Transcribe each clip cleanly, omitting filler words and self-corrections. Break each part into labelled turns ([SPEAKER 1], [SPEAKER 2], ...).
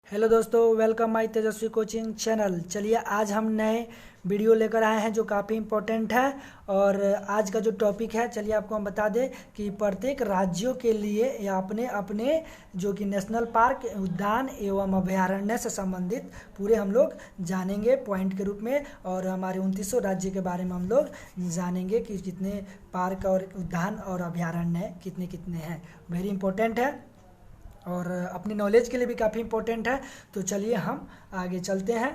[SPEAKER 1] Hello दोस्तों, welcome my Tejashwi coaching channel. चलिए आज हम नए वीडियो लेकर आए हैं जो काफ़ी इम्पोर्टेंट है। और आज का जो टॉपिक है, चलिए आपको हम बता दें कि प्रत्येक राज्यों के लिए या अपने अपने जो कि नेशनल पार्क, उद्यान एवं अभयारण्य से संबंधित पूरे हम लोग जानेंगे पॉइंट के रूप में। और हमारे 2900 राज्य के बारे में हम लोग जानेंगे कि कितने पार्क और उद्यान और अभयारण्य कितने कितने हैं। वेरी इंपॉर्टेंट है और अपनी नॉलेज के लिए भी काफ़ी इम्पोर्टेंट है। तो चलिए हम आगे चलते हैं।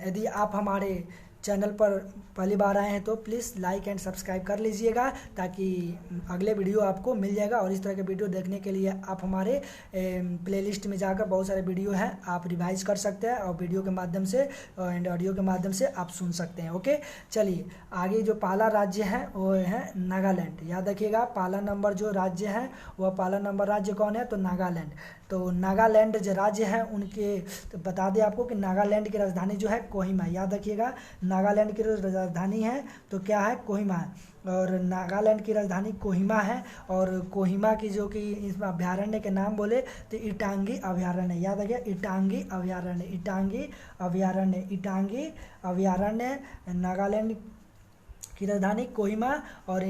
[SPEAKER 1] यदि आप हमारे चैनल पर पहली बार आए हैं तो प्लीज़ लाइक एंड सब्सक्राइब कर लीजिएगा, ताकि अगले वीडियो आपको मिल जाएगा। और इस तरह के वीडियो देखने के लिए आप हमारे प्लेलिस्ट में जाकर बहुत सारे वीडियो हैं, आप रिवाइज कर सकते हैं और वीडियो के माध्यम से एंड ऑडियो के माध्यम से आप सुन सकते हैं। ओके, चलिए आगे जो पहला राज्य है वो है नागालैंड। याद रखिएगा, पहला नंबर जो राज्य है वह पहला नंबर राज्य कौन है? तो नागालैंड। तो नागालैंड जो राज्य है उनके तो बता दें आपको कि नागालैंड की राजधानी जो है कोहिमा। याद रखिएगा, नागालैंड की जो राजधानी है तो क्या है? कोहिमा है। और नागालैंड की राजधानी कोहिमा है। और कोहिमा की जो कि इसमें अभयारण्य के नाम बोले तो इटांगी अभयारण्य। याद रखिए, इटांगी अभयारण्य, इटांगी अभयारण्य, इटांगी अभयारण्य नागालैंड की राजधानी कोहिमा। और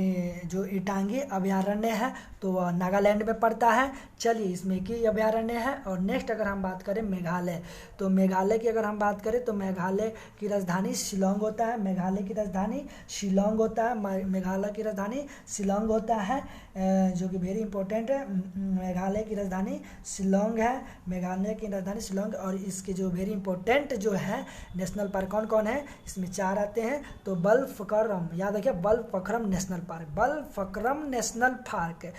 [SPEAKER 1] जो इटांगी अभयारण्य है तो वह नागालैंड में पड़ता है। चलिए, इसमें एक ही अभयारण्य है। और नेक्स्ट अगर हम बात करें मेघालय, तो मेघालय की अगर हम बात करें तो मेघालय की राजधानी शिलोंग होता है। मेघालय की राजधानी शिलोंग होता है। मेघालय की राजधानी शिलोंग होता है, जो कि वेरी इंपॉर्टेंट है। मेघालय की राजधानी शिलोंग है। मेघालय की राजधानी शिलोंग। और इसके जो वेरी इंपॉर्टेंट जो है नेशनल पार्क कौन कौन है? इसमें 4 आते हैं। तो बलफक्रम, याद रखिए, Balphakram national park, Balphakram national park,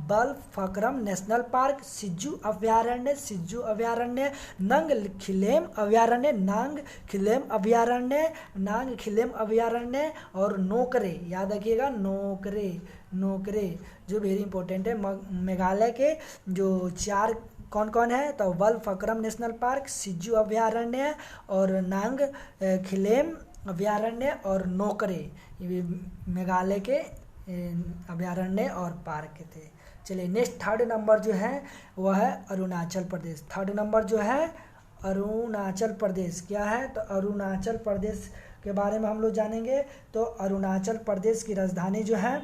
[SPEAKER 1] Balphakram national park, Siju अभयारण्य, सिज्जू अभयारण्य, नंग खिलेम अभयारण्य, नांग खिलेम अभयारण्य, नांग खिलेम अभयारण्य, और नोकरे। याद रखिएगा, नोकरे, नोकरे जो वेरी इंपॉर्टेंट है। मेघालय के जो 4 कौन कौन है? तो बलफक्रम नेशनल पार्क, सिज्जू अभयारण्य और नांग खिलेम अभयारण्य और नोकरे, ये मेघालय के अभयारण्य और पार्क थे। चलिए नेक्स्ट थर्ड नंबर जो है वह है अरुणाचल प्रदेश। थर्ड नंबर जो है अरुणाचल प्रदेश। क्या है? तो अरुणाचल प्रदेश के बारे में हम लोग जानेंगे। तो अरुणाचल प्रदेश की राजधानी जो है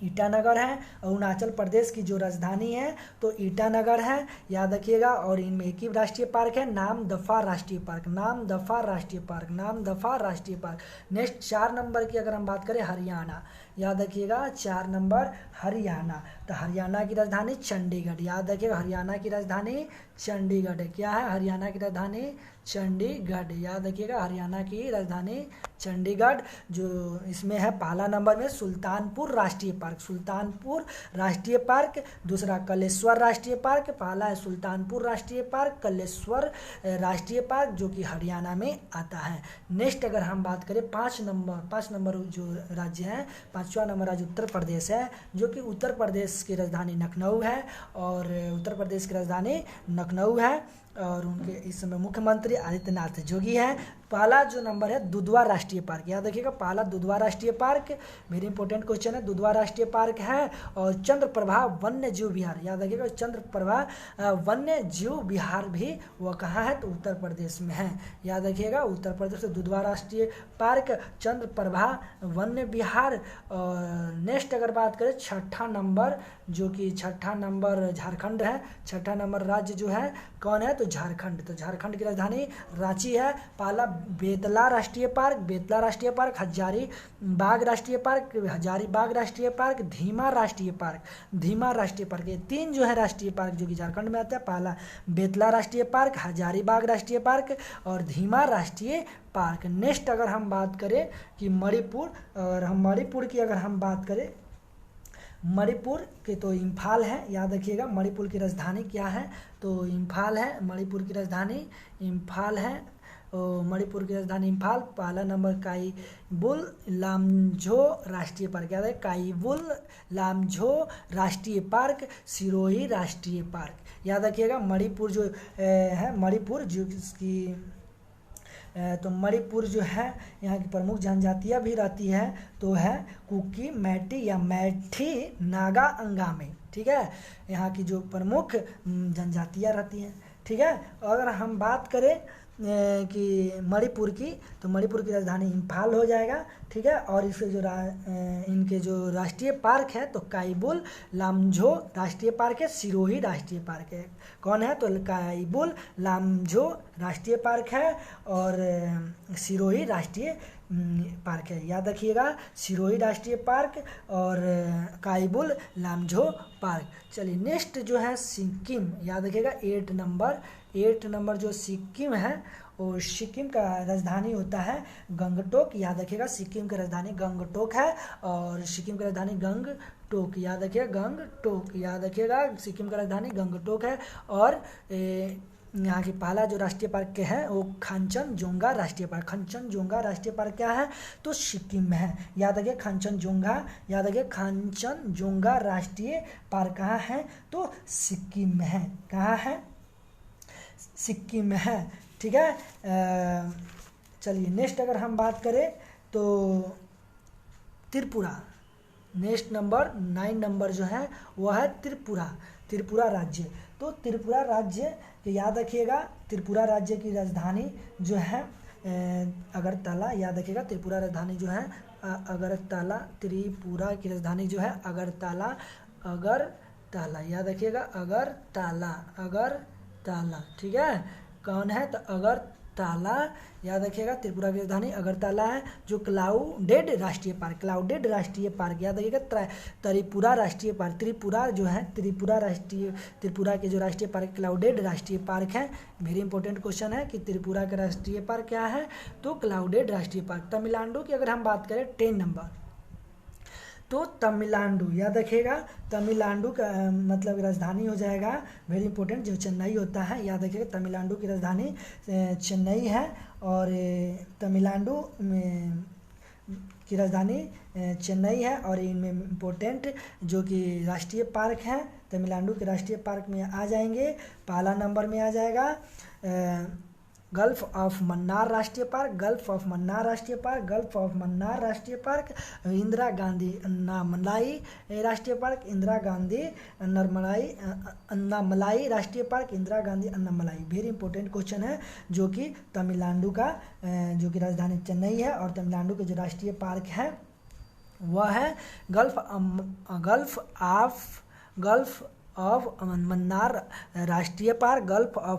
[SPEAKER 1] ईटानगर है। अरुणाचल प्रदेश की जो राजधानी है तो ईटानगर है, याद रखिएगा। और इनमें एक ही राष्ट्रीय पार्क है, नामदफा राष्ट्रीय पार्क, नामदफा राष्ट्रीय पार्क, नामदफा राष्ट्रीय पार्क। नेक्स्ट 4 नंबर की अगर हम बात करें हरियाणा, याद रखिएगा 4 नंबर हरियाणा। तो हरियाणा की राजधानी चंडीगढ़। याद रखिएगा, हरियाणा की राजधानी चंडीगढ़। क्या है? हरियाणा की राजधानी चंडीगढ़। याद रखिएगा, हरियाणा की राजधानी चंडीगढ़। जो इसमें है पहला नंबर में सुल्तानपुर राष्ट्रीय पार्क, सुल्तानपुर राष्ट्रीय पार्क। दूसरा कलेश्वर राष्ट्रीय पार्क। पहला है सुल्तानपुर राष्ट्रीय पार्क, कलेश्वर राष्ट्रीय पार्क, जो कि हरियाणा में आता है। नेक्स्ट अगर हम बात करें 5 नंबर जो राज्य है, 5वां नंबर राज्य उत्तर प्रदेश है, जो कि उत्तर प्रदेश की राजधानी लखनऊ है। और उत्तर प्रदेश की राजधानी लखनऊ है और उनके इस समय मुख्यमंत्री आदित्यनाथ जोगी है। पहला जो नंबर है दुधवा राष्ट्रीय पार्क। याद रखिएगा, पहला दुधवा राष्ट्रीय पार्क, वेरी इंपॉर्टेंट क्वेश्चन है। दुधवा राष्ट्रीय पार्क है। और चंद्रप्रभा वन्य जीव विहार, याद रखिएगा, चंद्रप्रभा वन्य जीव विहार भी वो कहाँ है? तो उत्तर प्रदेश में है। याद रखिएगा, उत्तर प्रदेश दुधवा राष्ट्रीय पार्क, चंद्रप्रभा वन्य विहार। और नेक्स्ट अगर बात करें 6ठा नंबर, जो कि 6ठा नंबर झारखंड है। 6ठा नंबर राज्य जो है कौन है? तो झारखंड। तो झारखंड की राजधानी रांची है। पहला बेतला राष्ट्रीय पार्क, बेतला राष्ट्रीय पार्क, हजारीबाग राष्ट्रीय पार्क, हजारीबाग राष्ट्रीय पार्क, धीमा राष्ट्रीय पार्क, धीमा राष्ट्रीय पार्क। ये 3 जो है राष्ट्रीय पार्क जो कि झारखंड में आते हैं। पहला बेतला राष्ट्रीय पार्क, हजारीबाग राष्ट्रीय पार्क और धीमा राष्ट्रीय पार्क। नेक्स्ट अगर हम बात करें कि मणिपुर, और हम मणिपुर की अगर हम बात करें, मणिपुर के तो इम्फाल है। याद रखिएगा, मणिपुर की राजधानी क्या है? तो इम्फाल है। मणिपुर की राजधानी इम्फाल है। मणिपुर की राजधानी इम्फाल। पहला नंबर काईबुल लामझो राष्ट्रीय पार्क। याद है, काईबुल लामझो राष्ट्रीय पार्क, सिरोही राष्ट्रीय पार्क। याद रखिएगा, मणिपुर जो है, मणिपुर जो इसकी तो मणिपुर जो है यहाँ की प्रमुख जनजातियाँ भी रहती है तो है कुकी, मैटी या मैठी, नागा, अंगामी। ठीक है, यहाँ की जो प्रमुख जनजातियाँ रहती हैं ठीक है। अगर हम बात करें कि मणिपुर की, तो मणिपुर की राजधानी इम्फाल हो जाएगा, ठीक है। और इसके जो इनके जो राष्ट्रीय पार्क है तो काइबुल लामझो राष्ट्रीय पार्क है, सिरोही राष्ट्रीय पार्क है। कौन है? तो काइबुल लामझो राष्ट्रीय पार्क है और सिरोही राष्ट्रीय पार्क है। याद रखिएगा, सिरोही राष्ट्रीय पार्क और काइबुल लामझो पार्क। चलिए नेक्स्ट जो है सिक्किम, याद रखिएगा 8 नंबर जो सिक्किम है वो सिक्किम का राजधानी होता है गंगटोक। याद रखिएगा सिक्किम की राजधानी गंगटोक है और सिक्किम की राजधानी गंगटोक, याद रखिएगा गंगटोक, याद रखिएगा सिक्किम का राजधानी गंगटोक है। और यहाँ की पहला जो राष्ट्रीय पार्क के है वो खांचनजोंगा राष्ट्रीय पार्क। खांचनजोंगा राष्ट्रीय पार्क क्या है? तो सिक्किम में है। याद रखिए खांचनजोंगा, याद रखिए खांचनजोंगा राष्ट्रीय पार्क कहाँ है? तो सिक्किम में है। कहाँ है? सिक्किम में है, ठीक है। चलिए नेक्स्ट अगर हम बात करें तो त्रिपुरा, नेक्स्ट नंबर 9 नंबर जो है वह है त्रिपुरा राज्य। तो त्रिपुरा राज्य याद रखिएगा, त्रिपुरा राज्य की राजधानी जो है अगरतला। याद रखिएगा त्रिपुरा राजधानी जो है अगरतला, त्रिपुरा की राजधानी जो है अगरतला, याद रखिएगा अगरतला, ठीक है। कौन है? तो अगरतला, याद रखिएगा त्रिपुरा की राजधानी अगरतला है। जो क्लाउडेड राष्ट्रीय पार्क, याद रखिएगा त्रिपुरा राष्ट्रीय पार्क। त्रिपुरा जो है त्रिपुरा के जो राष्ट्रीय पार्क क्लाउडेड राष्ट्रीय पार्क है। वेरी इंपॉर्टेंट क्वेश्चन है कि त्रिपुरा का राष्ट्रीय पार्क क्या है? तो क्लाउडेड राष्ट्रीय पार्क। तमिलनाडु की अगर हम बात करें 10 नंबर, तो तमिलनाडु, याद रखिएगा तमिलनाडु का मतलब राजधानी हो जाएगा, वेरी इंपॉर्टेंट, जो चेन्नई होता है। याद रखिएगा तमिलनाडु की राजधानी चेन्नई है और तमिलनाडु में की राजधानी चेन्नई है। और इनमें इम्पोर्टेंट जो कि राष्ट्रीय पार्क हैं तमिलनाडु के राष्ट्रीय पार्क में आ जाएंगे। पहला नंबर में आ जाएगा गल्फ ऑफ मन्नार राष्ट्रीय पार्क, इंदिरा गांधी अन्नामलाई राष्ट्रीय पार्क, अन्नामलाई राष्ट्रीय park, Indira Gandhi Annamalai. Very important question है जो कि तमिलनाडु का जो कि राजधानी चेन्नई है और तमिलनाडु के जो राष्ट्रीय पार्क है वह है गल्फ ऑफ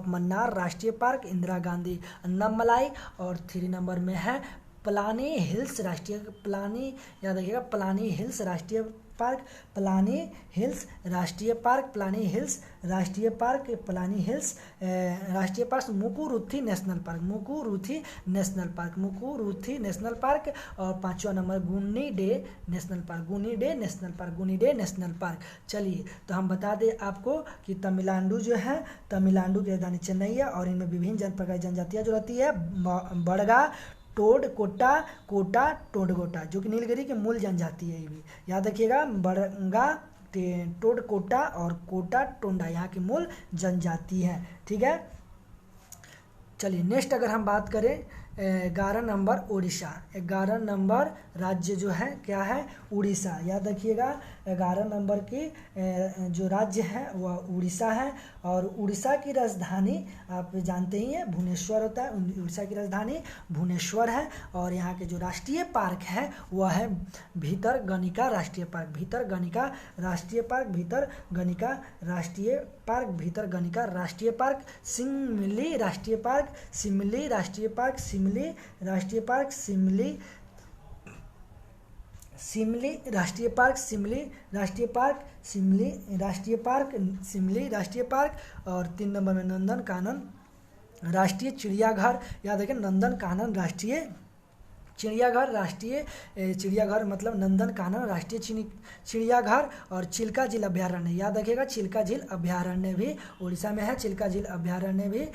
[SPEAKER 1] मन्नार राष्ट्रीय पार्क, इंदिरा गांधी अन्नामलाई। और 3 नंबर में है प्लानी हिल्स राष्ट्रीय याद रखिएगा प्लानी हिल्स राष्ट्रीय पार्क, मुकुरुथी नेशनल पार्क। और 5वां नंबर गुनिडे नेशनल पार्क। चलिए तो हम बता दें आपको कि तमिलनाडु जो है तमिलनाडु की राजधानी चेन्नई है और इनमें विभिन्न प्रकार की जनजातियाँ जो रहती है बड़गा, टोड कोटा टोडगोटा, जो कि नीलगिरी की मूल जनजाति है। ये भी याद रखिएगा बड़गा, टोड कोटा और कोटा टोंडा यहाँ की मूल जनजाति है, ठीक है। चलिए नेक्स्ट अगर हम बात करें 11 नंबर उड़ीसा, 11 नंबर राज्य जो है क्या है? उड़ीसा। याद रखिएगा 11 नंबर की जो राज्य है वह उड़ीसा है और उड़ीसा की राजधानी आप जानते ही हैं भुवनेश्वर होता है। उड़ीसा की राजधानी भुवनेश्वर है और यहाँ के जो राष्ट्रीय पार्क है वह है भितरगनिका राष्ट्रीय पार्क, सिमली राष्ट्रीय पार्क। और 3 नंबर में नंदनकानन राष्ट्रीय चिड़ियाघर। याद रखें नंदनकानन राष्ट्रीय चिड़ियाघर मतलब नंदनकानन राष्ट्रीय चिड़ियाघर और चिल्का झील अभ्यारण्य। याद रखिएगा चिल्का झील अभ्यारण्य भी उड़ीसा में है। चिल्का झील अभ्यारण्य भी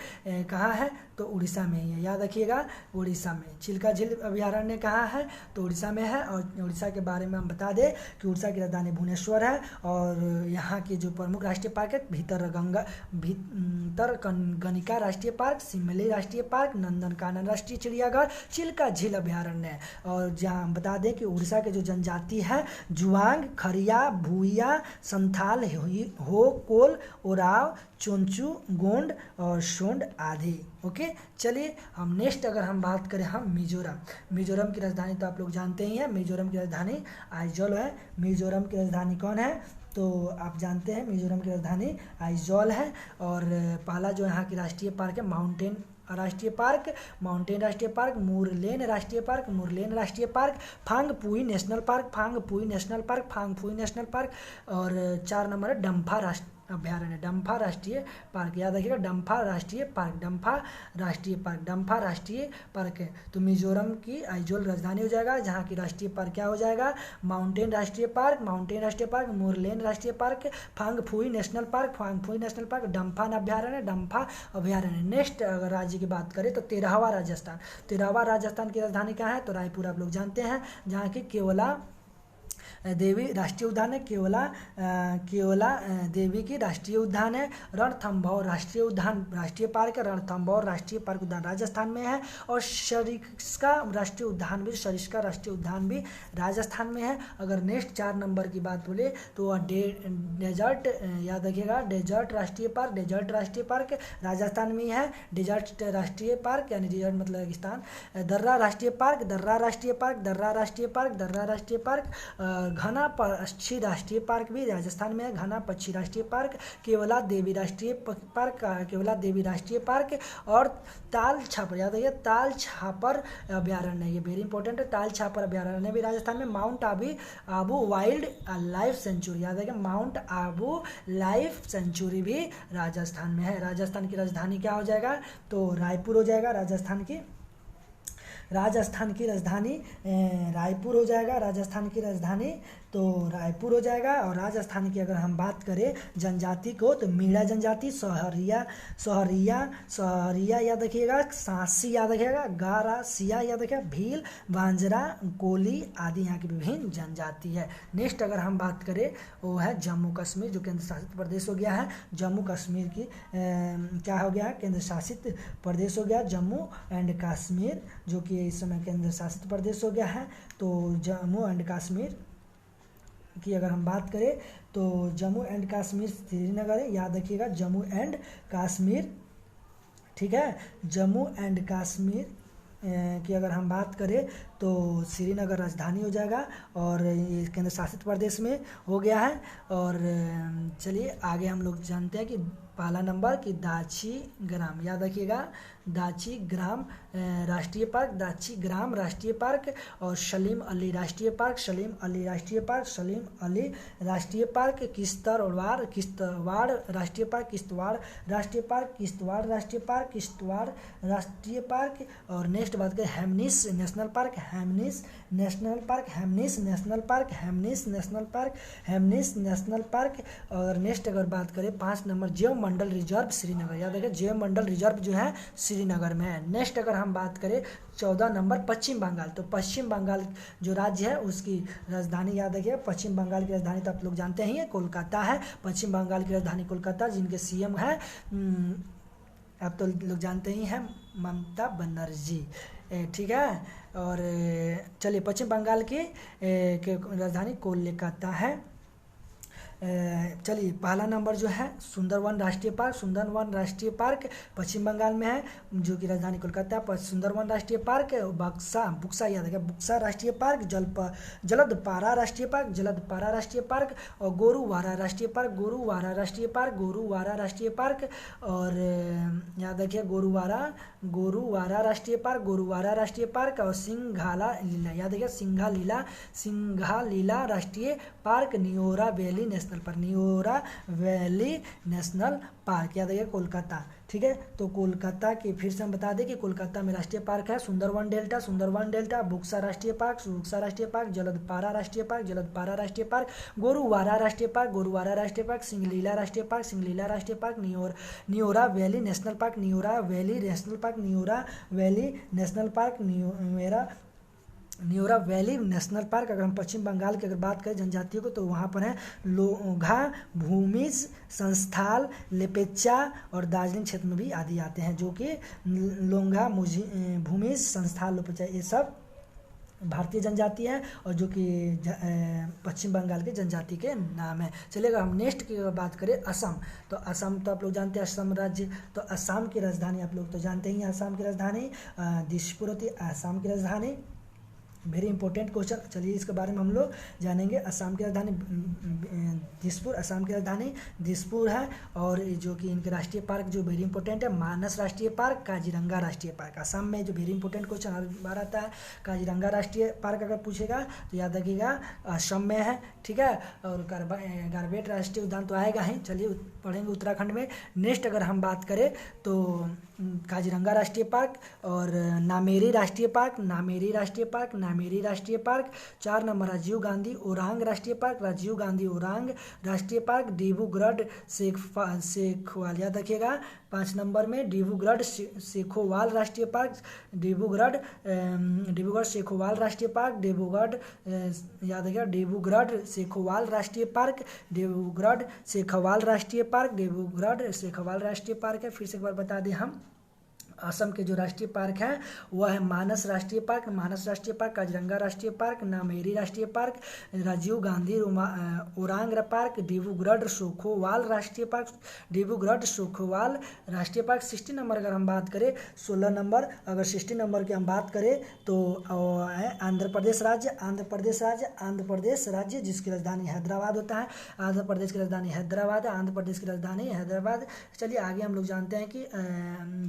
[SPEAKER 1] कहाँ है? तो उड़ीसा में ही है। याद रखिएगा उड़ीसा में चिल्का झील अभ्यारण्य कहाँ है? तो उड़ीसा में है। और उड़ीसा के बारे में हम बता दें कि उड़ीसा की राजधानी भुवनेश्वर है और यहाँ की जो प्रमुख राष्ट्रीय पार्क है भितरगनिका राष्ट्रीय पार्क, सिमली राष्ट्रीय पार्क, नंदनकानन राष्ट्रीय चिड़ियाघर, चिल्का झील अभ्यारण्य। अभ्यारण्य है। और जहाँ हम बता दें कि उड़ीसा के जो जनजाति है जुआंग, खरिया, भूइया, संथाल, हो, कोल, ओराव, चोंचू, गोंड और शोंड आदि। ओके, चलिए हम नेक्स्ट अगर हम बात करें हम मिजोरम की राजधानी तो आप लोग जानते ही हैं, मिजोरम की राजधानी आइजोल है। मिजोरम की राजधानी कौन है तो आप जानते हैं मिजोरम की राजधानी आइजोल है। और पहला जो यहाँ की राष्ट्रीय पार्क है माउंटेन राष्ट्रीय पार्क, मुरलेन राष्ट्रीय पार्क, फांगपुई नेशनल पार्क, और 4 नंबर है डम्फा अभ्यारण्य, डम्फा राष्ट्रीय पार्क। याद रखिएगा डम्फा राष्ट्रीय पार्क है। तो मिजोरम की आइजोल राजधानी हो जाएगा, जहाँ की राष्ट्रीय पार्क क्या हो जाएगा माउंटेन राष्ट्रीय पार्क, मुरलेन राष्ट्रीय पार्क, फांगफुई नेशनल पार्क, डम्फा अभ्यारण्य। नेक्स्ट अगर राज्य की बात करें तो 13वां राजस्थान की राजधानी क्या है तो रायपुर आप लोग जानते हैं, जहाँ की केवला देवी राष्ट्रीय उद्यान है। केवला देवी की राष्ट्रीय उद्यान है। रणथंभौर राष्ट्रीय पार्क है। रणथंभौर राष्ट्रीय पार्क उद्यान राजस्थान में है। और सरिस्का राष्ट्रीय उद्यान भी राजस्थान में है। अगर नेक्स्ट 4 नंबर की बात बोले तो डेजर्ट, याद रखिएगा डेजर्ट राष्ट्रीय पार्क राजस्थान में है। डेजर्ट राष्ट्रीय पार्क यानी डेजर्ट मतलब रेगिस्तान। दर्रा राष्ट्रीय पार्क, घना पक्षी राष्ट्रीय पार्क भी राजस्थान में है। घना पक्षी राष्ट्रीय पार्क, केवला देवी राष्ट्रीय पार्क, और ताल छापर, याद रखिए ताल छापर अभ्यारण्य, ये वेरी इंपॉर्टेंट है। ताल छापर अभ्यारण्य भी राजस्थान में। Mount Abu wild life sanctuary, याद रखिए माउंट आबू लाइफ सेंचुरी भी राजस्थान में है। राजस्थान की राजधानी क्या हो जाएगा तो रायपुर हो जाएगा। राजस्थान की राजधानी रायपुर हो जाएगा। रायपुर हो जाएगा। और राजस्थान की अगर हम बात करें जनजाति को तो मीणा जनजाति, सोहरिया याद रखिएगा, सांसी याद रखिएगा, गारा सिया याद रखिएगा, भील, बांजरा, कोली आदि यहाँ की विभिन्न जनजाति है। नेक्स्ट अगर हम बात करें वो है जम्मू कश्मीर, जो केंद्र शासित प्रदेश हो गया है। जम्मू कश्मीर की क्या हो गया है केंद्र शासित प्रदेश हो गया जम्मू एंड कश्मीर, जो कि इस समय केंद्र शासित प्रदेश हो गया है। तो जम्मू एंड कश्मीर की अगर हम बात करें तो जम्मू एंड कश्मीर श्रीनगर है, याद रखिएगा जम्मू एंड कश्मीर, ठीक है। जम्मू एंड कश्मीर की अगर हम बात करें तो श्रीनगर राजधानी हो जाएगा और ये केंद्र शासित प्रदेश में हो गया है। और चलिए आगे हम लोग जानते हैं कि पहला नंबर की दाची ग्राम, याद रखिएगा दाची ग्राम राष्ट्रीय पार्क, और सलीम अली राष्ट्रीय पार्क, किश्तवाड़ राष्ट्रीय पार्क, और नेक्स्ट बात करें हेमनिस नेशनल पार्क, और नेक्स्ट अगर बात करें 5 नंबर जैव मंडल रिजर्व श्रीनगर, याद रखिए जैव मंडल रिजर्व जो है श्रीनगर में है। नेक्स्ट अगर हम बात करें 14 नंबर पश्चिम बंगाल, तो पश्चिम बंगाल जो राज्य है उसकी राजधानी याद रखिए, पश्चिम बंगाल की राजधानी तो आप लोग जानते ही हैं कोलकाता है। पश्चिम बंगाल की राजधानी कोलकाता, जिनके सीएम है आप तो लोग जानते ही हैं ममता बनर्जी, ठीक है। और चलिए पश्चिम बंगाल की राजधानी कोलकाता है। चलिए पहला नंबर जो है सुंदरवन राष्ट्रीय पार्क पश्चिम बंगाल में है, जो कि राजधानी कोलकाता पर। सुंदरवन राष्ट्रीय पार्क, बुक्सा याद रखिए बुक्सा राष्ट्रीय पार्क, जलदपारा राष्ट्रीय पार्क, और गोरुवारा राष्ट्रीय पार्क, और याद रखिए गोरुवारा राष्ट्रीय पार्क, और सिंघाला लीला, याद रखिए सिंघालीला राष्ट्रीय park, Neora valley national park, याद रखिए कोलकाता, ठीक है। तो कोलकाता की फिर से हम बता दें कि कोलकाता में राष्ट्रीय पार्क है सुंदरवन डेल्टा, बुक्सा राष्ट्रीय पार्क, जलदपारा राष्ट्रीय पार्क, गोरुवारा राष्ट्रीय पार्क, सिंगलीला राष्ट्रीय park, Neora valley national park, Neura valley national park. अगर हम पश्चिम बंगाल की अगर बात करें जनजातियों को तो वहाँ पर है लोंगा, भूमिज, संस्थाल, लेपेचा और दार्जिलिंग क्षेत्र में भी आदि आते हैं, जो कि लोंगा, भूमिज, संस्थाल, लेपेचा ये सब भारतीय जनजाति है और जो कि पश्चिम बंगाल के जनजाति के नाम है। चलिएगा हम नेक्स्ट की बात करें असम। तो असम तो आप लोग जानते हैं असम राज्य। तो असम की राजधानी आप लोग तो जानते ही हैं, असम की राजधानी दिसपुर होती है, असम की राजधानी। वेरी इंपॉर्टेंट क्वेश्चन, चलिए इसके बारे में हम लोग जानेंगे। असम की राजधानी दिसपुर, असम की राजधानी दिसपुर है। और जो कि इनके राष्ट्रीय पार्क जो वेरी इंपॉर्टेंट है, मानस राष्ट्रीय पार्क, काजीरंगा राष्ट्रीय पार्क। असम में जो वेरी इंपॉर्टेंट क्वेश्चन हर बार आता है, काजीरंगा राष्ट्रीय पार्क अगर पूछेगा तो याद रखिएगा असम में है, ठीक है। और गारबेट राष्ट्रीय उद्यान तो आएगा ही, चलिए पढ़ेंगे उत्तराखंड में। नेक्स्ट अगर हम बात करें तो काजीरंगा राष्ट्रीय पार्क और नामेरी राष्ट्रीय पार्क, नामेरी राष्ट्रीय पार्क, नामेरी राष्ट्रीय पार्क। 4 नंबर राजीव गांधी ओरांग राष्ट्रीय पार्क, राजीव गांधी ओरांग राष्ट्रीय पार्क। डिब्रूगढ़ सेखोवाल, याद रखिएगा 5 नंबर में डिब्रूगढ़ सेखोवाल राष्ट्रीय पार्क, डिब्रूगढ़ सेखोवाल राष्ट्रीय पार्क, डिब्रूगढ़ याद रखिएगा डिब्रूगढ़ सेखोवाल राष्ट्रीय पार्क, डिब्रूगढ़ सेखोवाल राष्ट्रीय पार्क, डिब्रूगढ़ सेखोवाल राष्ट्रीय पार्क है। फिर से एक बार बता दें हम, असम के जो राष्ट्रीय पार्क हैं वह है मानस राष्ट्रीय पार्क, मानस राष्ट्रीय पार्क, काजीरंगा राष्ट्रीय पार्क, नामेरी राष्ट्रीय पार्क, राजीव गांधी ओरांग पार्क, डिब्रूगढ़ सेखोवाल राष्ट्रीय पार्क, डिब्रूगढ़ सेखोवाल राष्ट्रीय पार्क। 60 नंबर अगर हम बात करें, 16 नंबर अगर 60 नंबर की हम बात करें तो है आंध्र प्रदेश राज्य, आंध्र प्रदेश राज्य, आंध्र प्रदेश राज्य जिसकी राजधानी हैदराबाद होता है। आंध्र प्रदेश की राजधानी हैदराबाद है, आंध्र प्रदेश की राजधानी हैदराबाद। चलिए आगे हम लोग जानते हैं कि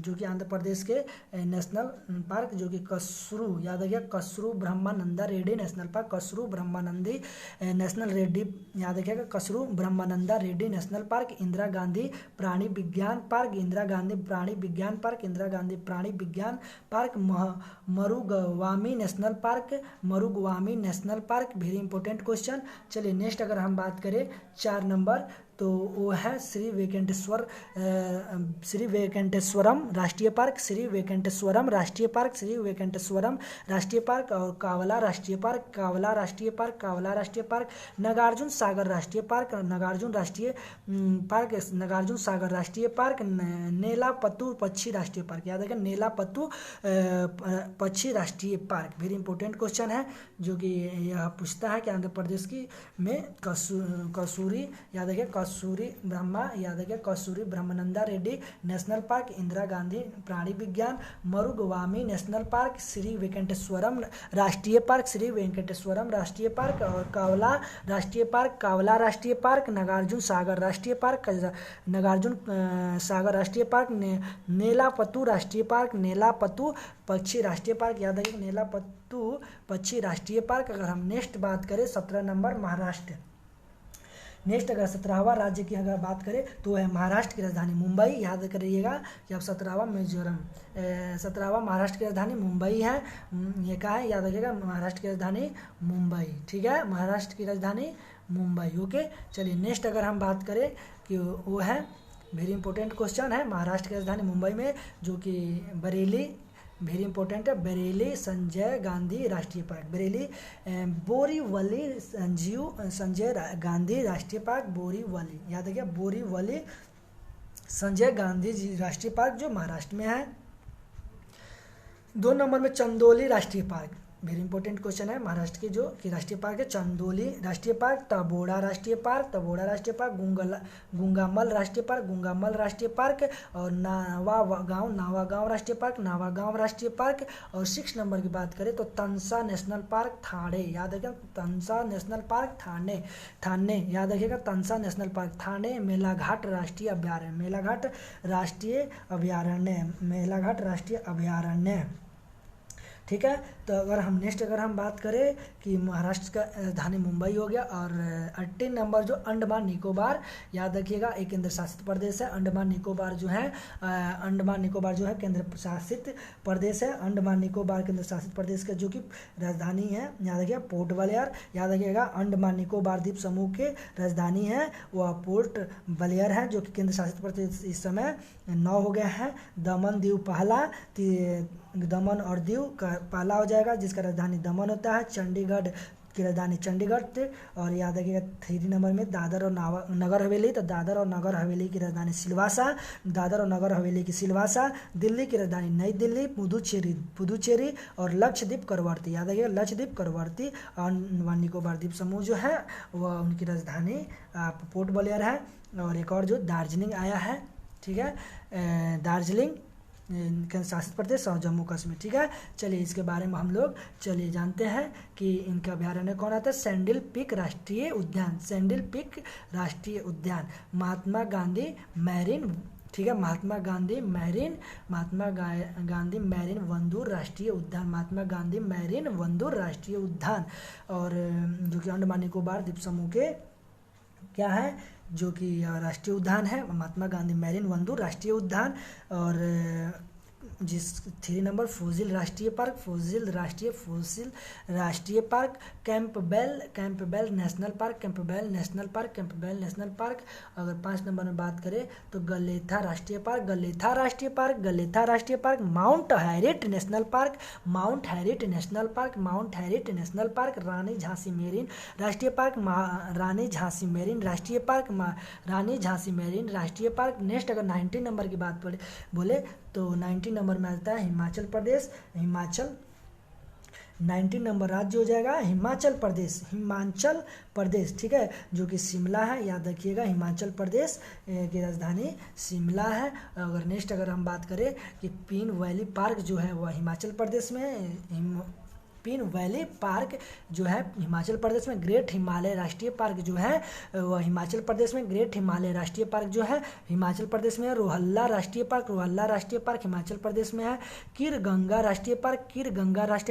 [SPEAKER 1] जो कि आंध्र प्रदेश के नेशनल पार्क जो कि कसरू, याद रखिए Kasu Brahmananda Reddy national park, Kasu Brahmanandi national Reddy, याद रखिएगा कसरू ब्रह्मानंदा रेड्डी नेशनल पार्क। इंदिरा गांधी प्राणी विज्ञान पार्क, इंदिरा गांधी प्राणी विज्ञान पार्क, इंदिरा गांधी प्राणी विज्ञान park. Mrugavani national park, Mrugavani national park, very important question. चलिए नेक्स्ट अगर हम बात करें 4 नंबर तो वो है श्री वेंकटेश्वरम राष्ट्रीय पार्क, श्री वेंकटेश्वरम राष्ट्रीय पार्क, श्री वेंकटेश्वरम राष्ट्रीय पार्क। और कावला राष्ट्रीय पार्क, कावला राष्ट्रीय पार्क, कावला राष्ट्रीय पार्क। नागार्जुन सागर राष्ट्रीय पार्क, नागार्जुन राष्ट्रीय पार्क, नागार्जुन सागर राष्ट्रीय पार्क। नेलापत्तू पक्षी राष्ट्रीय पार्क, याद रखें नेलापत्तू पक्षी राष्ट्रीय पार्क, वेरी इंपॉर्टेंट क्वेश्चन है जो कि यह पूछता है कि आंध्र प्रदेश की में कसूरी, याद रखिए कसूरी ब्रह्मा, याद रखिए कसूरी ब्रह्मानंदा रेड्डी नेशनल पार्क, इंदिरा गांधी प्राणी विज्ञान, मरुगवामी नेशनल पार्क, श्री वेंकटेश्वरम राष्ट्रीय पार्क, श्री वेंकटेश्वरम राष्ट्रीय पार्क। और कावला राष्ट्रीय पार्क, कावला राष्ट्रीय पार्क। नागार्जुन सागर राष्ट्रीय पार्क, नागार्जुन सागर राष्ट्रीय पार्क। नेलापत्तू राष्ट्रीय पार्क, नेलापत्तू पक्षी राष्ट्रीय पार्क, याद रखिए नेलापत्तू पक्षी राष्ट्रीय पार्क। अगर हम नेक्स्ट बात करें 17 नंबर महाराष्ट्र। नेक्स्ट अगर 17वां राज्य की अगर बात करें तो है महाराष्ट्र की राजधानी मुंबई, याद करिएगा कि अब 17वां मिजोरम, 17वां महाराष्ट्र की राजधानी मुंबई है। ये कहा है, याद रखिएगा महाराष्ट्र की राजधानी मुंबई, ठीक है, महाराष्ट्र की राजधानी मुंबई। ओके, चलिए नेक्स्ट अगर हम बात करें कि वो है वेरी इंपॉर्टेंट क्वेश्चन है महाराष्ट्र की राजधानी मुंबई में जो कि बरेली, वेरी इंपॉर्टेंट है, बरेली संजय गांधी राष्ट्रीय पार्क, बरेली। बोरीवली संजय गांधी राष्ट्रीय पार्क, बोरीवली, याद रखिए बोरीवली संजय गांधी जी राष्ट्रीय पार्क जो महाराष्ट्र में है। 2 नंबर में चंदोली राष्ट्रीय पार्क, वेरी इंपॉर्टेंट क्वेश्चन है महाराष्ट्र की जो कि राष्ट्रीय पार्क है चंदोली राष्ट्रीय पार्क। तबोड़ा राष्ट्रीय पार्क, तबोड़ा राष्ट्रीय पार्क। गुंगामल राष्ट्रीय पार्क, गुंगामल राष्ट्रीय पार्क। और नावागांव राष्ट्रीय पार्क, नावागांव राष्ट्रीय पार्क। और 6 नंबर की बात करें तो तंसा नेशनल पार्क थाने, याद रखिएगा तंसा नेशनल पार्क थाने, थाने याद रखिएगा तंसा नेशनल पार्क थाने। मेलाघाट राष्ट्रीय अभ्यारण्य, मेलाघाट राष्ट्रीय अभ्यारण्य, मेलाघाट राष्ट्रीय अभ्यारण्य, ठीक है। तो अगर हम नेक्स्ट अगर हम बात करें कि महाराष्ट्र का राजधानी मुंबई हो गया। और 18 नंबर जो अंडमान निकोबार, याद रखिएगा एक केंद्र शासित प्रदेश है। अंडमान निकोबार जो है, अंडमान निकोबार जो है केंद्र शासित प्रदेश है। अंडमान निकोबार केंद्र शासित प्रदेश का जो कि राजधानी है, याद रखिएगा पोर्ट ब्लेयर, याद रखिएगा अंडमान निकोबार द्वीप समूह के राजधानी है वह पोर्ट ब्लेयर है जो कि केंद्र शासित प्रदेश इस समय 9 हो गया है। दमन दीव पहला, दमन और दीव का पहला हो जाएगा जिसका राजधानी दमन होता है। चंडीगढ़ की राजधानी चंडीगढ़ थे। और याद रखिएगा 3 नंबर में दादर और नगर हवेली, तो दादर और नगर हवेली की राजधानी सिलवासा, दादर और नगर हवेली की सिलवासा। दिल्ली की राजधानी नई दिल्ली, पुदुचेरी और लक्षद्वीप करवर्ती, याद रखिएगा लक्षद्वीप करवर्ती। और निकोबार द्वीप समूह जो है वह उनकी राजधानी पोर्ट ब्लेयर है। और एक और जो दार्जिलिंग आया है, ठीक है, दार्जिलिंग केंद्र शासित प्रदेश और जम्मू कश्मीर, ठीक है। चलिए इसके बारे में हम लोग चलिए जानते हैं कि इनका अभ्यारण्य कौन आता है। सैंडल पीक राष्ट्रीय उद्यान, सैंडल पीक राष्ट्रीय उद्यान। महात्मा गांधी मैरीन, ठीक है, महात्मा गांधी मैरीन वंदूर राष्ट्रीय उद्यान, महात्मा गांधी मैरीन वंदूर राष्ट्रीय उद्यान। और जो कि अंडमान निकोबार द्वीप समूह के क्या है, जो कि राष्ट्रीय उद्यान है, महात्मा गांधी मैरीन वंदूर राष्ट्रीय उद्यान। और जिस 3 नंबर फोसिल राष्ट्रीय पार्क, फोसिल राष्ट्रीय पार्क। Campbell national park. अगर 5 नंबर में बात करें तो गलेथा राष्ट्रीय park. Mount Harriet national park. Rani Jhansi marine राष्ट्रीय पार्क। नेक्स्ट अगर 19 नंबर की बात बोले तो 19 नंबर में आता है हिमाचल प्रदेश। 19 नंबर राज्य हो जाएगा हिमाचल प्रदेश, ठीक है, जो कि शिमला है, याद रखिएगा हिमाचल प्रदेश की राजधानी शिमला है। अगर नेक्स्ट अगर हम बात करें कि पीन वैली पार्क जो है वह हिमाचल प्रदेश में, पीन वैली पार्क जो है हिमाचल प्रदेश में। ग्रेट हिमालय राष्ट्रीय पार्क जो है वह हिमाचल प्रदेश में, ग्रेट हिमालय राष्ट्रीय पार्क जो है हिमाचल प्रदेश में है। रोहल्ला राष्ट्रीय पार्क हिमाचल प्रदेश में है। कीर गंगा राष्ट्रीय पार्क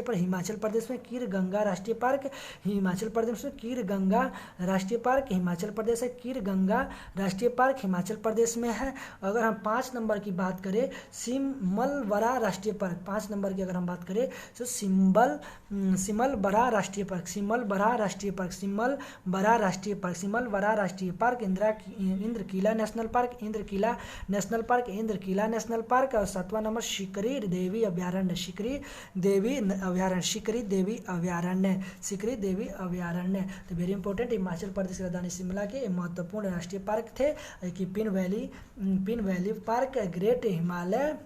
[SPEAKER 1] हिमाचल प्रदेश में। कीर गंगा राष्ट्रीय पार्क हिमाचल प्रदेश में। कीर गंगा राष्ट्रीय पार्क हिमाचल प्रदेश है। कीर गंगा राष्ट्रीय पार्क हिमाचल प्रदेश में है। अगर हम 5 नंबर की बात करें सिमलबरा राष्ट्रीय पार्क, 5 नंबर की अगर हम बात करें तो सिमलबरा राष्ट्रीय पार्क। Indrakila national park. और 7वां नंबर शिकरी देवी अभ्यारण्य। तो वेरी इंपॉर्टेंट, हिमाचल प्रदेश की राजधानी शिमला के महत्वपूर्ण राष्ट्रीय पार्क थे कि pin valley park, great Himalaya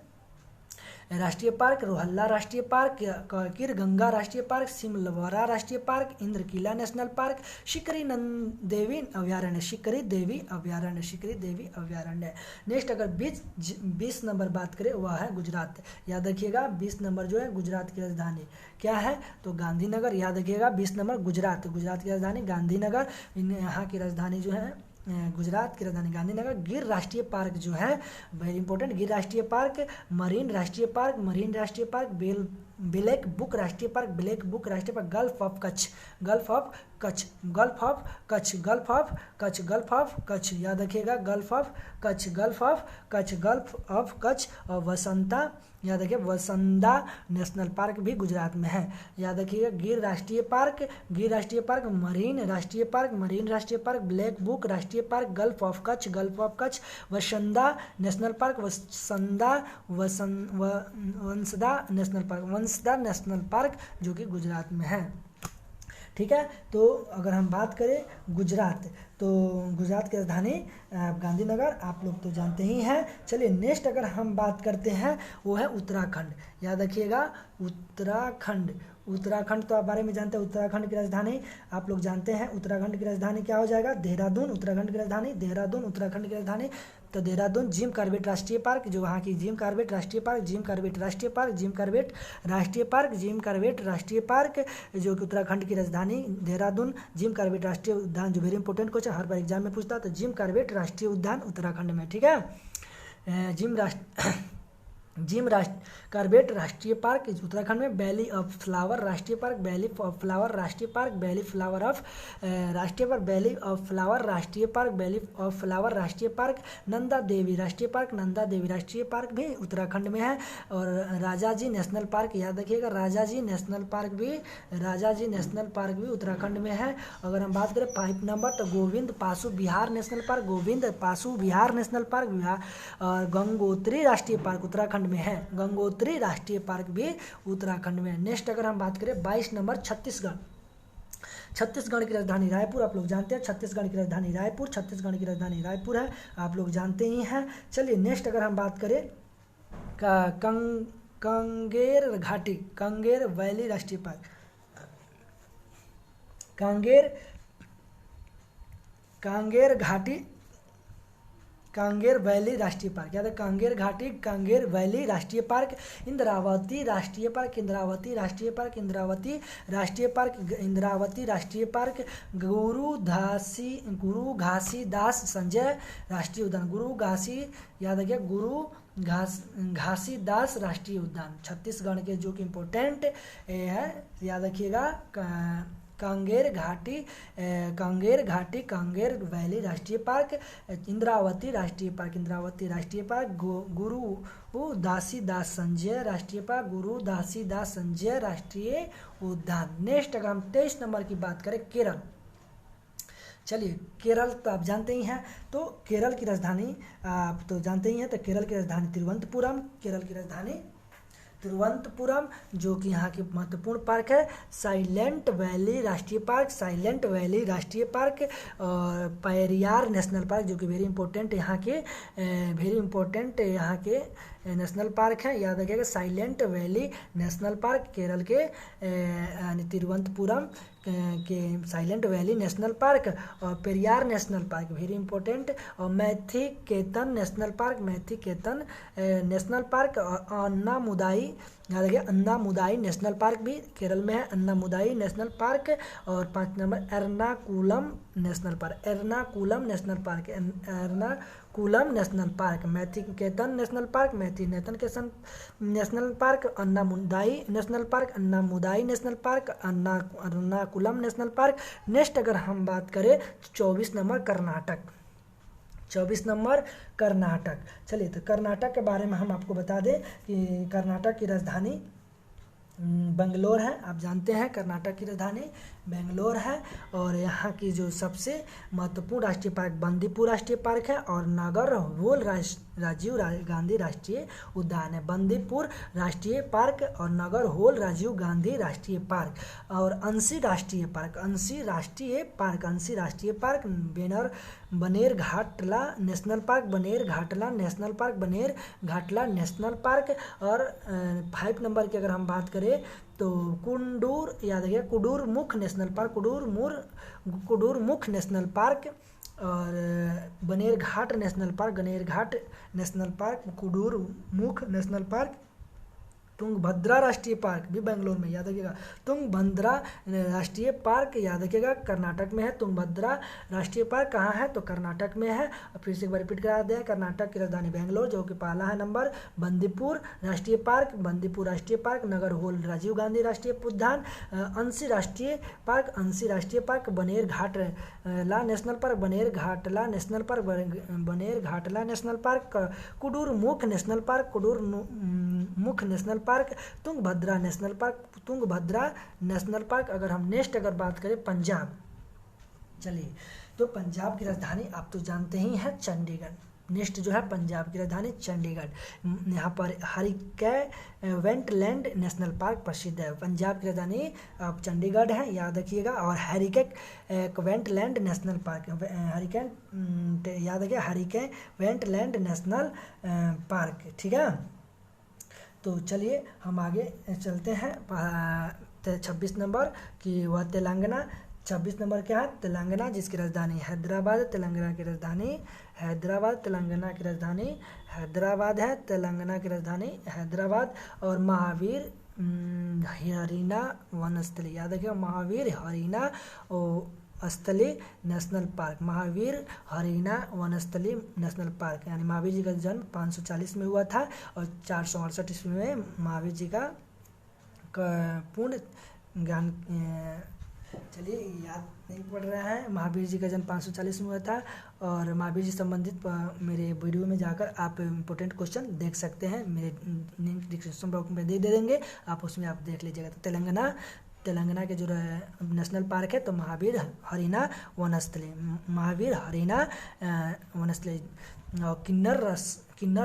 [SPEAKER 1] राष्ट्रीय पार्क, रोहल्ला राष्ट्रीय पार्क, कीर गंगा राष्ट्रीय पार्क, सिमलबरा राष्ट्रीय पार्क, इंद्रकीला नेशनल पार्क, शिकरी देवी अभ्यारण्य। नेक्स्ट अगर 20 नंबर बात करें वह है गुजरात। याद रखिएगा 20 नंबर जो है गुजरात की राजधानी क्या है तो गांधीनगर। याद रखिएगा 20 नंबर गुजरात की राजधानी गांधीनगर। यहाँ की राजधानी जो है गुजरात की राजधानी गांधीनगर। गिर राष्ट्रीय पार्क जो है वेरी इंपॉर्टेंट, गिर राष्ट्रीय पार्क। मरीन राष्ट्रीय पार्क। ब्लैक बुक राष्ट्रीय पार्क, गल्फ ऑफ कच्छ। याद रखिएगा गल्फ ऑफ कच्छ। और वसंता, याद रखिए वसंदा नेशनल पार्क भी गुजरात में है। याद रखिएगा गिर राष्ट्रीय पार्क, मरीन राष्ट्रीय पार्क, ब्लैक बुक राष्ट्रीय पार्क, गल्फ ऑफ कच्छ, वसंदा national park, Vansda national park जो कि गुजरात में है, ठीक है। तो अगर हम बात करें गुजरात, तो गुजरात की राजधानी गांधीनगर आप लोग तो जानते ही हैं। चलिए नेक्स्ट अगर हम बात करते हैं वो है उत्तराखंड। याद रखिएगा उत्तराखंड तो आप बारे में जानते हैं। उत्तराखंड की राजधानी आप लोग जानते हैं, उत्तराखंड की राजधानी क्या हो जाएगा देहरादून। उत्तराखंड की राजधानी तो देहरादून। जिम कॉर्बेट राष्ट्रीय पार्क, जो वहाँ की जिम कॉर्बेट राष्ट्रीय पार्क, जो कि उत्तराखंड की राजधानी देहरादून। जिम कॉर्बेट राष्ट्रीय उद्यान जो वेरी इंपॉर्टेंट क्वेश्चन हर बार एग्जाम में पूछता है, तो जिम कॉर्बेट राष्ट्रीय उद्यान उत्तराखंड में, ठीक है। कॉर्बेट राष्ट्रीय पार्क उत्तराखंड में। वैली ऑफ फ्लावर राष्ट्रीय पार्क, वैली ऑफ फ्लावर राष्ट्रीय पार्क, वैली ऑफ फ्लावर राष्ट्रीय पार्क। नंदा देवी राष्ट्रीय पार्क भी उत्तराखंड में है। और राजाजी नेशनल पार्क, याद रखिएगा राजाजी नेशनल पार्क भी उत्तराखंड में है। अगर हम बात करें 5 नंबर तो गोविंद पाशु बिहार नेशनल पार्क, और गंगोत्री राष्ट्रीय पार्क उत्तराखंड में है। गंगोत्री राष्ट्रीय पार्क भी उत्तराखंड में। नेक्स्ट अगर हम बात करें 22 नंबर छत्तीसगढ़ की राजधानी रायपुर, आप लोग जानते हैं छत्तीसगढ़ की राजधानी रायपुर, छत्तीसगढ़ की राजधानी रायपुर है, आप लोग जानते ही हैं। चलिए नेक्स्ट अगर हम बात करें कांगेर घाटी, कांगेर वैली राष्ट्रीय पार्क, कांगेर घाटी, कांगेर वैली राष्ट्रीय पार्क, याद है कांगेर घाटी, कांगेर वैली राष्ट्रीय पार्क, इंद्रावती राष्ट्रीय पार्क, इंद्रावती राष्ट्रीय पार्क, इंद्रावती राष्ट्रीय पार्क, इंद्रावती राष्ट्रीय पार्क, गुरु घासीदास संजय राष्ट्रीय उद्यान, याद रखिए गुरु घासीदास राष्ट्रीय उद्यान, छत्तीसगढ़ के जो कि इम्पोर्टेंट है, याद रखिएगा कांगेर घाटी, कांगेर वैली राष्ट्रीय पार्क, इंद्रावती राष्ट्रीय पार्क, इंद्रावती राष्ट्रीय पार्क, गुरु घासीदास संजय राष्ट्रीय पार्क, गुरु घासीदास संजय राष्ट्रीय उद्यान। नेक्स्ट अगर हम 23 नंबर की बात करें केरल, चलिए केरल तो आप जानते ही हैं, तो केरल की राजधानी आप तो जानते ही हैं, तो केरल की राजधानी तिरुवनंतपुरम, केरल की राजधानी तिरुवनंतपुरम, जो कि यहाँ की महत्वपूर्ण पार्क है साइलेंट वैली राष्ट्रीय पार्क, साइलेंट वैली राष्ट्रीय पार्क, और पेरियार नेशनल पार्क, जो कि वेरी इंपॉर्टेंट यहाँ के नेशनल पार्क है, याद रखिएगा silent valley national park, Kerala के तिरुवनंतपुरम के साइलेंट वैली नेशनल पार्क, और Periyar national park very important, और मैथिकेतन national park, Mathikettan national park, और अन्नामुदाई, याद रखिए अन्नामुदाई नेशनल पार्क भी केरल में है, अन्नामुदाई नेशनल पार्क, और 5 number Ernakulam national park, Ernakulam national park, Ernakulam national park, Mathikettan national park, Mathikettan national park, Anamudi national park, Anamudi national park, Ernakulam national park. Next अगर हम बात करें 24 नंबर कर्नाटक, 24 नंबर कर्नाटक, चलिए तो कर्नाटक के बारे में हम आपको बता दें कि कर्नाटक की राजधानी बेंगलोर है, आप जानते हैं कर्नाटक की राजधानी बेंगलोर है, और यहाँ की जो सबसे महत्वपूर्ण राष्ट्रीय पार्क बंदीपुर राष्ट्रीय पार्क है, और नागरहोल राजीव गांधी राष्ट्रीय उद्यान है, बंदीपुर राष्ट्रीय पार्क और नागरहोल राजीव गांधी राष्ट्रीय पार्क, और अंशी राष्ट्रीय पार्क, अंशी राष्ट्रीय park, Bannerghatta national park, Bannerghatta national park, Bannerghatta national park, और 5 नंबर की अगर हम बात करें तो कुंडूर, याद रखिए Kudremukh national park, Kudremukh national park, और Bannerghatta national park, Bannerghatta national park, Kudremukh national park, Tungabhadra राष्ट्रीय पार्क भी बेंगलोर में, याद रखिएगा तुंगभद्रा राष्ट्रीय पार्क, याद रखिएगा कर्नाटक में है, तुंगभद्रा राष्ट्रीय पार्क कहाँ है तो कर्नाटक में है। और फिर से एक बार रिपीट करा दें, कर्नाटक की राजधानी बेंगलोर, जो कि पहला है नंबर, बंदीपुर राष्ट्रीय पार्क, बंदीपुर राष्ट्रीय पार्क, नगरहोल राजीव गांधी राष्ट्रीय उद्यान, अंशी राष्ट्रीय park, Bannerghatta national park, Bannerghatta national park, Bannerghatta national park, Kudremukh national park, Kudremukh national park, Tungabhadra national park, Tungabhadra national park. अगर हम नेक्स्ट अगर बात करें पंजाब, चलिए तो पंजाब की राजधानी आप तो जानते ही हैं चंडीगढ़। नेक्स्ट जो है पंजाब की राजधानी चंडीगढ़, यहाँ पर हरिकेन वेंटलैंड नेशनल पार्क प्रसिद्ध है। पंजाब की राजधानी अब चंडीगढ़ है, याद रखिएगा, और हरिकेन वेंटलैंड नेशनल पार्क, याद रखिए हरिकेन वेंटलैंड नेशनल पार्क, ठीक है। तो चलिए हम आगे चलते हैं 26 नंबर की वह तेलंगाना। 26 नंबर क्या है तेलंगाना, जिसकी राजधानी हैदराबाद, तेलंगाना की राजधानी हैदराबाद, तेलंगाना की राजधानी हैदराबाद है, तेलंगाना की राजधानी हैदराबाद। और महावीर हरिना वनस्थली, याद रखिएगा महावीर हरिना स्थली नेशनल पार्क, महावीर हरिना वनस्थली नेशनल पार्क, यानी महावीर जी का जन्म 540 में हुआ था और 468 ईस्वी में महावीर जी का पूर्ण ज्ञान, चलिए याद नहीं पड़ रहा है, महावीर जी का जन्म 540 में हुआ था। और महावीर जी संबंधित मेरे वीडियो में जाकर आप इम्पोर्टेंट क्वेश्चन देख सकते हैं, मेरे लिंक डिस्क्रिप्शन बॉक्स में दे देंगे, आप उसमें आप देख लीजिएगा। तो तेलंगाना के जो नेशनल पार्क है तो महावीर हरिना वनस्थली, महावीर हरिना वनस्थली। और किन्नर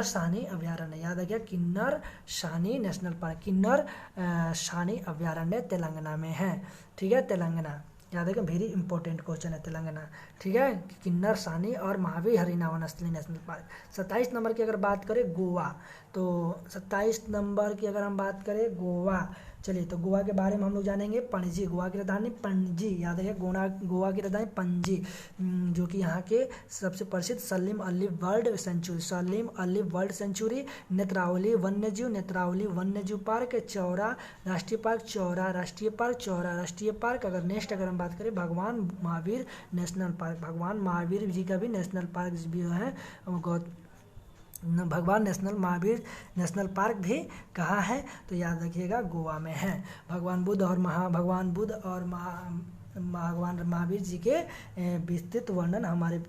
[SPEAKER 1] सानी अभयारण्य, याद रखिए किन्नर सानी नेशनल पार्क, किन्नर सानी अभयारण्य तेलंगाना में है, ठीक है तेलंगाना। याद रखें, वेरी इंपॉर्टेंट क्वेश्चन है तेलंगाना, ठीक है। किन्नर, सानी और महावीर हरिनावन असली नेशनल पार्क। 27 नंबर की अगर बात करें गोवा, तो 27 नंबर की अगर हम बात करें गोवा, चलिए तो गोवा के बारे में हम लोग जानेंगे। पणजी, गोवा की राजधानी पणजी, याद रखिए गोवा की राजधानी पणजी, जो कि यहाँ के सबसे प्रसिद्ध Salim Ali bird sanctuary, Salim Ali bird sanctuary, Netravali वन्यजीव पार्क, चौरा राष्ट्रीय पार्क, चौरा राष्ट्रीय पार्क, चौरा राष्ट्रीय पार्क। अगर नेक्स्ट अगर हम बात करें भगवान महावीर नेशनल पार्क, भगवान महावीर जी का भी नेशनल पार्क भी है, भगवान नेशनल महावीर नेशनल पार्क भी कहाँ है, तो याद रखिएगा गोवा में है। भगवान बुद्ध और भगवान महावीर जी के विस्तृत वर्णन हमारे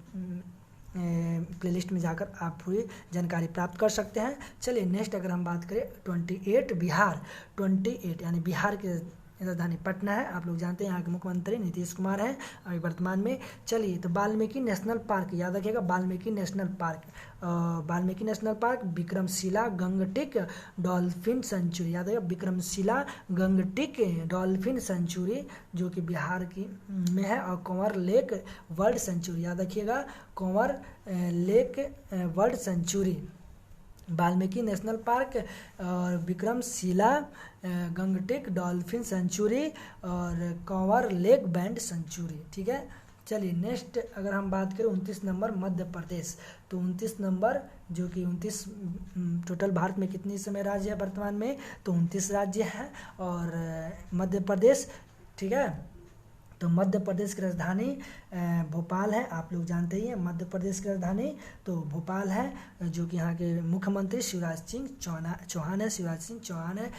[SPEAKER 1] प्लेलिस्ट में जाकर आप पूरी जानकारी प्राप्त कर सकते हैं। चलिए नेक्स्ट अगर हम बात करें 28 बिहार, 28 यानी बिहार के राजधानी पटना है। आप लोग जानते हैं यहाँ के मुख्यमंत्री नीतीश कुमार हैं अभी वर्तमान में। चलिए तो वाल्मीकि नेशनल पार्क, याद रखिएगा Valmiki national park, Valmiki national park, Vikramshila Gangetic dolphin sanctuary, याद रखिएगा विक्रमशिला गंगटिक डॉल्फिन सेंचुरी जो कि बिहार की में है, और कंवर लेक वर्ल्ड सेंचुरी, याद रखिएगा Kanwar lake bird sanctuary, Valmiki national park और विक्रमशिला गंगटिक डॉल्फिन सेंचुरी और कंवर लेक बैंड सेंचुरी, ठीक है। चलिए नेक्स्ट अगर हम बात करें 29 नंबर मध्य प्रदेश, तो 29 नंबर जो कि 29 टोटल भारत में कितनी समय राज्य है वर्तमान में, तो 29 राज्य हैं और मध्य प्रदेश, ठीक है। तो मध्य प्रदेश की राजधानी भोपाल है, आप लोग जानते ही हैं मध्य प्रदेश की राजधानी तो भोपाल है, जो कि यहाँ के मुख्यमंत्री शिवराज सिंह चौहान है,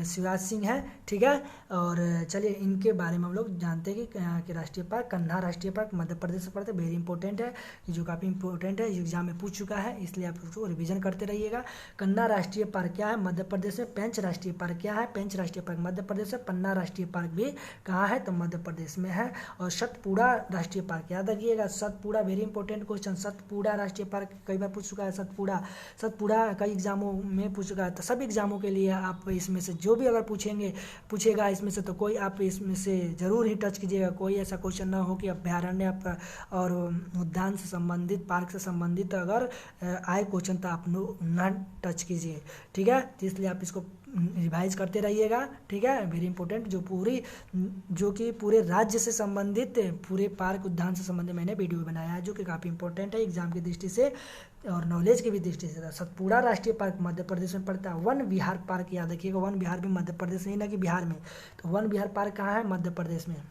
[SPEAKER 1] शिवराज सिंह है, ठीक है। और चलिए इनके बारे में हम लोग जानते हैं कि यहाँ के राष्ट्रीय पार्क, कन्हा राष्ट्रीय पार्क मध्य प्रदेश से पड़ता है, वेरी इंपॉर्टेंट है, जो काफ़ी इंपॉर्टेंट है, एग्जाम में पूछ चुका है, इसलिए आप उसको रिवीजन करते रहिएगा। कन्हा राष्ट्रीय पार्क क्या है मध्य प्रदेश में, पेंच राष्ट्रीय पार्क क्या है, पेंच राष्ट्रीय पार्क मध्य प्रदेश में, पन्ना राष्ट्रीय पार्क भी कहाँ है, तो मध्य प्रदेश में है। और सतपुड़ा राष्ट्रीय पार्क, याद रखिएगा Satpura, very important question, Satpura राष्ट्रीय पार्क कई बार पूछ चुका है, सतपुड़ा कई एग्जामों में पूछ चुका है, तो सभी एग्जामों के लिए आप इसमें से जो भी अगर पूछेगा इसमें से, तो कोई आप इसमें से जरूर ही टच कीजिएगा, कोई ऐसा क्वेश्चन ना हो कि अभ्यारण्य और उद्यान से संबंधित, पार्क से संबंधित अगर आए क्वेश्चन तो आप ना टच कीजिए, ठीक है। तो इसलिए आप इसको रिवाइज करते रहिएगा, ठीक है, वेरी इंपॉर्टेंट, जो कि पूरे राज्य से संबंधित, पूरे पार्क उद्यान से संबंधित मैंने वीडियो बनाया है, जो कि काफ़ी इंपॉर्टेंट है एग्जाम की दृष्टि से और नॉलेज की भी दृष्टि से। सतपुड़ा राष्ट्रीय पार्क मध्य प्रदेश में पड़ता है। वन विहार पार्क, याद रखिएगा वन विहार भी मध्य प्रदेश नहीं, ना कि बिहार में, तो वन विहार पार्क कहाँ है, मध्य प्रदेश में।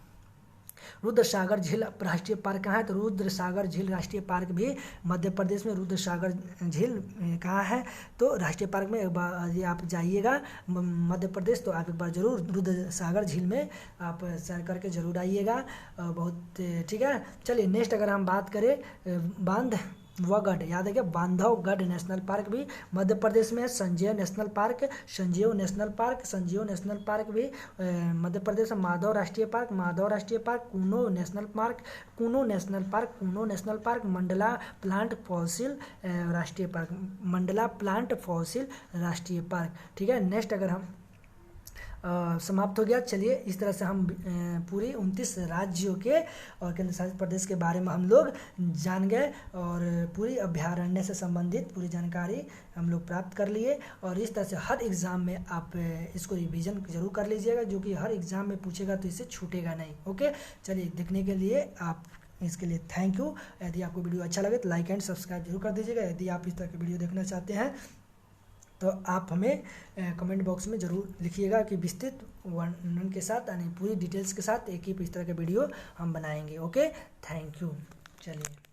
[SPEAKER 1] रुद्रसागर झील राष्ट्रीय पार्क कहाँ है, तो रुद्रसागर झील राष्ट्रीय पार्क भी मध्य प्रदेश में। रुद्रसागर झील कहाँ है, तो राष्ट्रीय पार्क में। एक बार यदि आप जाइएगा मध्य प्रदेश तो आप एक बार जरूर रुद्रसागर झील में आप सैर करके जरूर आइएगा, बहुत ठीक है। चलिए नेक्स्ट अगर हम बात करें बांधवगढ़, याद है क्या, बांधवगढ़ नेशनल पार्क भी मध्य प्रदेश में है। संजय नेशनल पार्क भी मध्य प्रदेश में। माधव राष्ट्रीय park, Kuno national park, Mandla plant fossil राष्ट्रीय पार्क, ठीक है। नेक्स्ट अगर हम समाप्त हो गया। चलिए इस तरह से हम पूरी 29 राज्यों के और केंद्र शासित प्रदेश के बारे में हम लोग जान गए और पूरी अभ्यारण्य से संबंधित पूरी जानकारी हम लोग प्राप्त कर लिए। और इस तरह से हर एग्ज़ाम में आप इसको रिवीजन जरूर कर लीजिएगा, जो कि हर एग्ज़ाम में पूछेगा तो इससे छूटेगा नहीं। ओके, चलिए देखने के लिए आप इसके लिए थैंक यू। यदि आपको वीडियो अच्छा लगे तो लाइक एंड सब्सक्राइब जरूर कर दीजिएगा। यदि आप इस तरह की वीडियो देखना चाहते हैं तो आप हमें कमेंट बॉक्स में ज़रूर लिखिएगा कि विस्तृत वर्णन के साथ यानी पूरी डिटेल्स के साथ एक ही इस तरह का वीडियो हम बनाएंगे। Okay, thank you. चलिए।